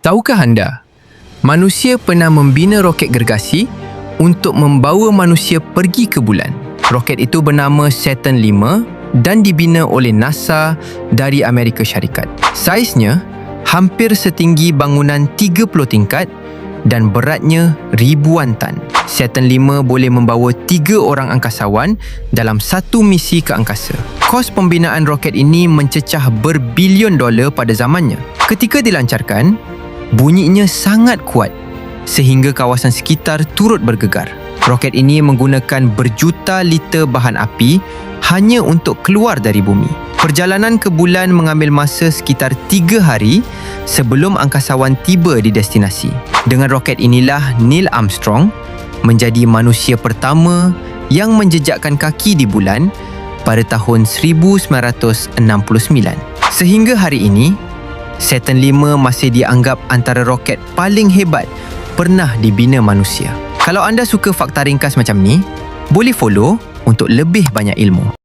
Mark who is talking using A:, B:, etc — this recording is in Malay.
A: Tahukah anda, manusia pernah membina roket gergasi untuk membawa manusia pergi ke bulan. Roket itu bernama Saturn V dan dibina oleh NASA dari Amerika Syarikat. Saiznya hampir setinggi bangunan 30 tingkat dan beratnya ribuan tan. Saturn V boleh membawa 3 orang angkasawan dalam satu misi ke angkasa. Kos pembinaan roket ini mencecah berbilion dolar pada zamannya. Ketika dilancarkan, bunyinya sangat kuat sehingga kawasan sekitar turut bergegar. Roket ini menggunakan berjuta liter bahan api hanya untuk keluar dari bumi. Perjalanan ke bulan mengambil masa sekitar 3 hari sebelum angkasawan tiba di destinasi. Dengan roket inilah Neil Armstrong menjadi manusia pertama yang menjejakkan kaki di bulan pada tahun 1969. Sehingga hari ini, Saturn V masih dianggap antara roket paling hebat pernah dibina manusia. Kalau anda suka fakta ringkas macam ni, boleh follow untuk lebih banyak ilmu.